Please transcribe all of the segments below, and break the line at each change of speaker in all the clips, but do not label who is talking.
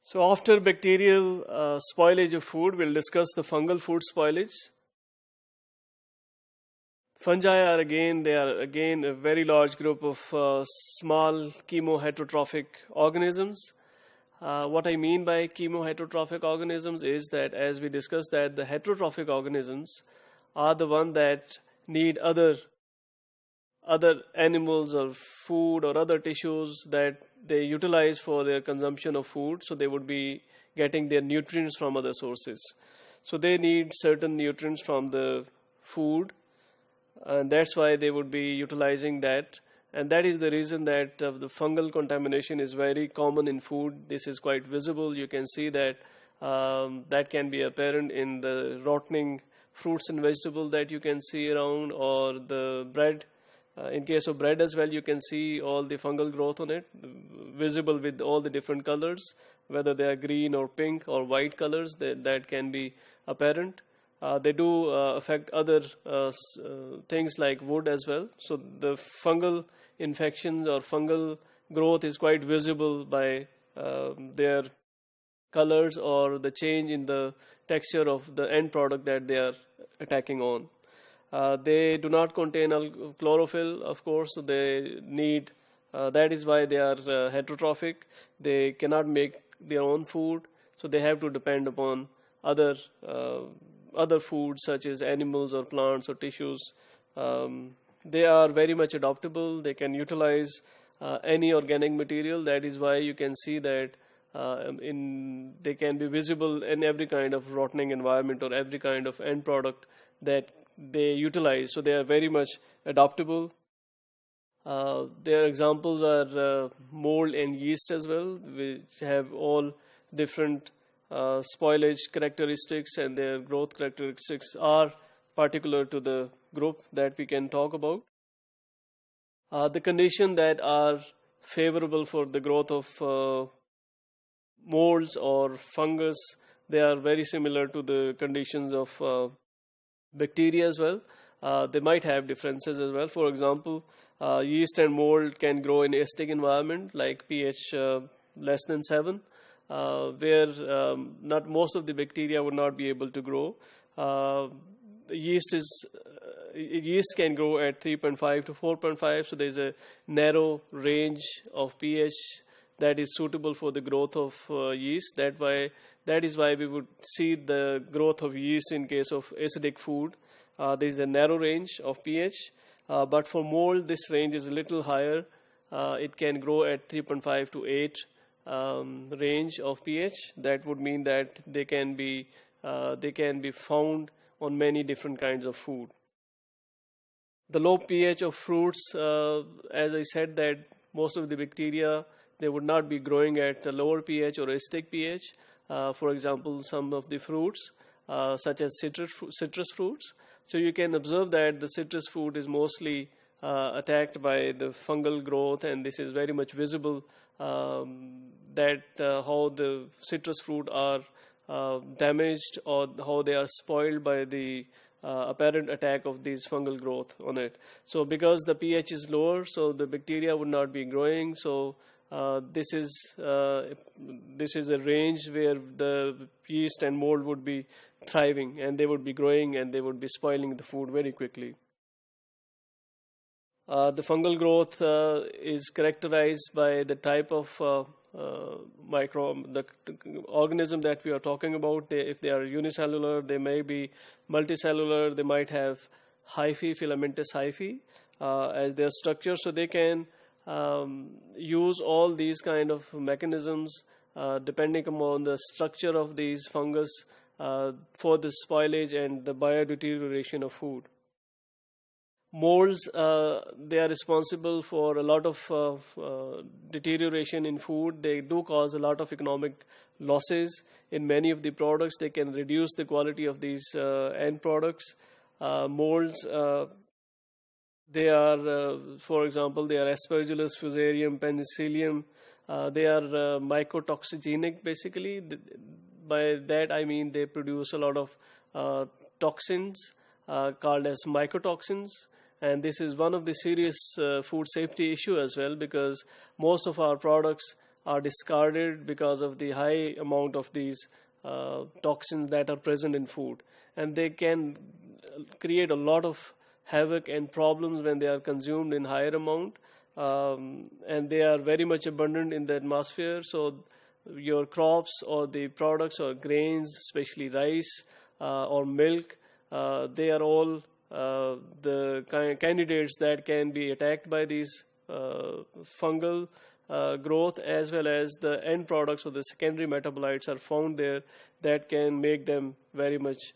So after bacterial spoilage of food, we'll discuss the fungal food spoilage. Fungi are again a very large group of small chemoheterotrophic organisms. What I mean by chemoheterotrophic organisms is that, as we discussed, that the heterotrophic organisms are the one that need other animals or food or other tissues that they utilize for their consumption of food. So they would be getting their nutrients from other sources. So they need certain nutrients from the food, and that's why they would be utilizing that. And that is the reason that the fungal contamination is very common in food. This is quite visible. You can see that that can be apparent in the rotting fruits and vegetables that you can see around, or the bread. In case of bread as well, you can see all the fungal growth on it, visible with all the different colors, whether they are green or pink or white colors, that can be apparent. They do affect other things like wood as well. So the fungal infections or fungal growth is quite visible by their colors or the change in the texture of the end product that they are attacking on. They do not contain chlorophyll, of course, so they need, that is why they are heterotrophic. They cannot make their own food, so they have to depend upon other foods such as animals or plants or tissues. They are very much adaptable. They can utilize any organic material. That is why you can see that they can be visible in every kind of rotting environment or every kind of end product that they utilize. So they are very much adaptable. Their examples are mold and yeast as well, which have all different spoilage characteristics, and their growth characteristics are particular to the group that we can talk about. The conditions that are favorable for the growth of molds or fungus, they are very similar to the conditions of bacteria as well. They might have differences as well. For example, yeast and mold can grow in acidic environment like pH less than 7. Where not most of the bacteria would not be able to grow. Yeast can grow at 3.5 to 4.5, so there's a narrow range of pH that is suitable for the growth of yeast. That is why we would see the growth of yeast in case of acidic food. There is a narrow range of pH, but for mold this range is a little higher. It can grow at 3.5 to 8 range of pH. That would mean that they can be found on many different kinds of food. The low pH of fruits, as I said, that most of the bacteria, they would not be growing at a lower pH or acidic pH. For example, some of the fruits such as citrus fruits. So you can observe that the citrus fruit is mostly attacked by the fungal growth, and this is very much visible that how the citrus fruit are damaged or how they are spoiled by the apparent attack of these fungal growth on it. So because the pH is lower, so the bacteria would not be growing. So this is a range where the yeast and mold would be thriving, and they would be growing and they would be spoiling the food very quickly. The fungal growth is characterized by the type of the organism that we are talking about. If they are unicellular, they may be multicellular. They might have hyphae, filamentous hyphae as their structure. So they can use all these kind of mechanisms depending upon the structure of these fungus for the spoilage and the biodeterioration of food. Molds, they are responsible for a lot of deterioration in food. They do cause a lot of economic losses in many of the products. They can reduce the quality of these end products. Molds, they are, for example, they are Aspergillus, Fusarium, Penicillium. They are mycotoxigenic, basically. By that I mean they produce a lot of toxins called as mycotoxins. And this is one of the serious food safety issue as well, because most of our products are discarded because of the high amount of these toxins that are present in food, and they can create a lot of havoc and problems when they are consumed in higher amount, and they are very much abundant in the atmosphere. So your crops or the products or grains, especially rice or milk, they are all the candidates that can be attacked by these fungal growth, as well as the end products or the secondary metabolites are found there that can make them very much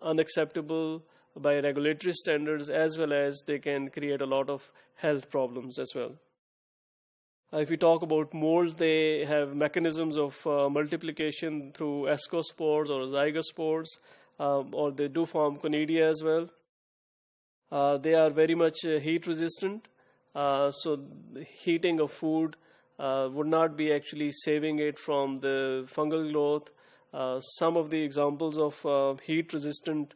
unacceptable by regulatory standards, as well as they can create a lot of health problems as well. If we talk about molds, they have mechanisms of multiplication through ascospores or zygospores, or they do form conidia as well. They are very much heat resistant, so the heating of food would not be actually saving it from the fungal growth. Some of the examples of heat resistant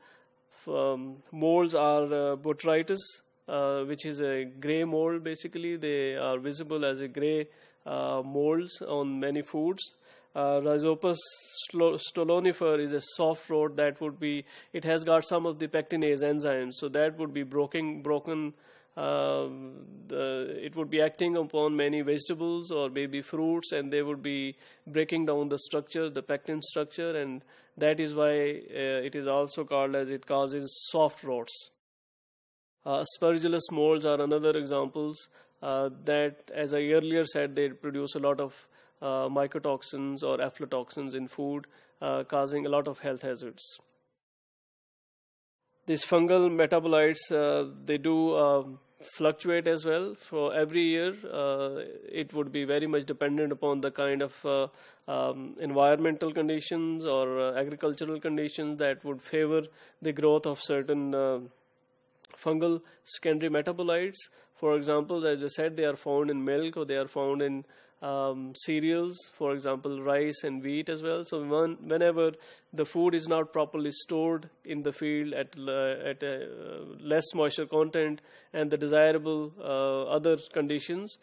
molds are Botrytis, which is a gray mold. Basically, they are visible as a gray molds on many foods. Rhizopus stolonifer is a soft rot that would be, it has got some of the pectinase enzymes, so that would be broken. It would be acting upon many vegetables or maybe fruits, and they would be breaking down the structure, the pectin structure, and that is why it is also called as it causes soft rots. Aspergillus molds are another examples that, as I earlier said, they produce a lot of mycotoxins or aflatoxins in food, causing a lot of health hazards. These fungal metabolites, they do fluctuate as well. For every year, it would be very much dependent upon the kind of environmental conditions or agricultural conditions that would favor the growth of certain fungal secondary metabolites. For example, as I said, they are found in milk, or they are found in cereals, for example, rice and wheat as well. So whenever the food is not properly stored in the field at less moisture content and the desirable other conditions,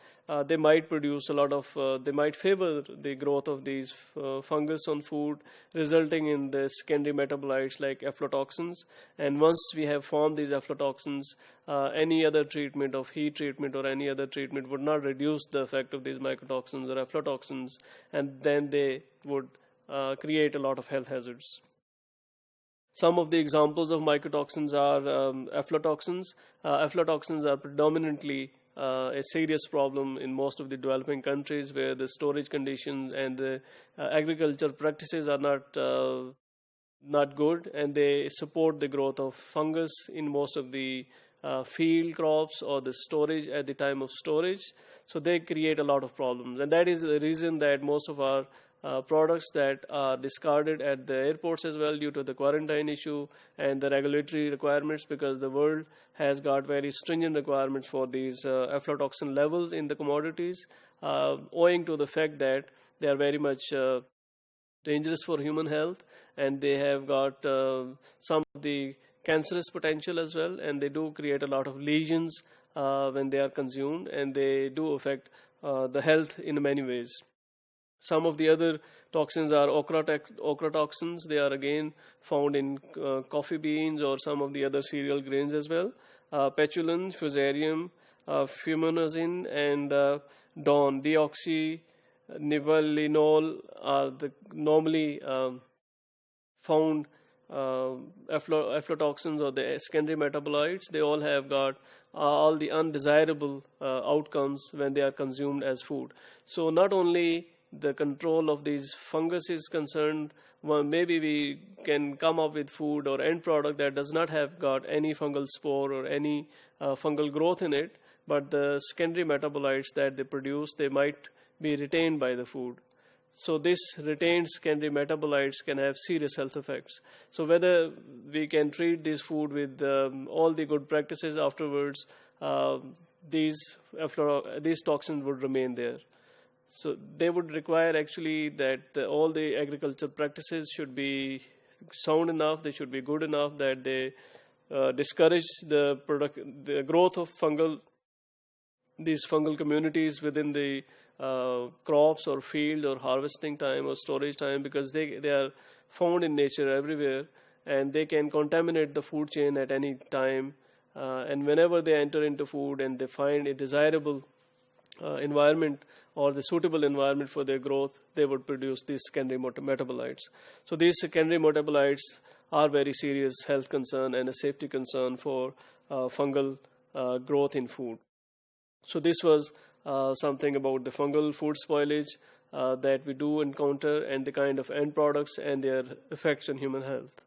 they might produce a lot of, they might favor the growth of these fungus on food, resulting in the secondary metabolites like aflatoxins. And once we have formed these aflatoxins, any other treatment of heat treatment or any other treatment would not reduce the effect of these mycotoxins or aflatoxins, and then they would create a lot of health hazards. Some of the examples of mycotoxins are aflatoxins. Aflatoxins are predominantly a serious problem in most of the developing countries, where the storage conditions and the agriculture practices are not good, and they support the growth of fungus in most of the field crops or the storage at the time of storage. So they create a lot of problems, and that is the reason that most of our products that are discarded at the airports as well, due to the quarantine issue and the regulatory requirements, because the world has got very stringent requirements for these aflatoxin levels in the commodities, owing to the fact that they are very much dangerous for human health, and they have got some of the cancerous potential as well, and they do create a lot of lesions when they are consumed, and they do affect the health in many ways. Some of the other toxins are ocratoxins. They are again found in coffee beans or some of the other cereal grains as well. Petulin, fusarium, fumonisin, and deoxynivalenol are the normally found aflatoxins or the secondary metabolites. They all have got all the undesirable outcomes when they are consumed as food. So not only the control of these fungus is concerned, well, maybe we can come up with food or end product that does not have got any fungal spore or any fungal growth in it, but the secondary metabolites that they produce, they might be retained by the food. So this retained secondary metabolites can have serious health effects. So whether we can treat this food with all the good practices afterwards, these toxins would remain there. So they would require actually that all the agriculture practices should be sound enough, they should be good enough that they discourage the growth of these fungal communities within the crops or field or harvesting time or storage time, because they are found in nature everywhere, and they can contaminate the food chain at any time. And whenever they enter into food and they find a desirable environment or the suitable environment for their growth, they would produce these secondary metabolites. So these secondary metabolites are very serious health concern and a safety concern for fungal growth in food. So this was something about the fungal food spoilage that we do encounter, and the kind of end products and their effects on human health.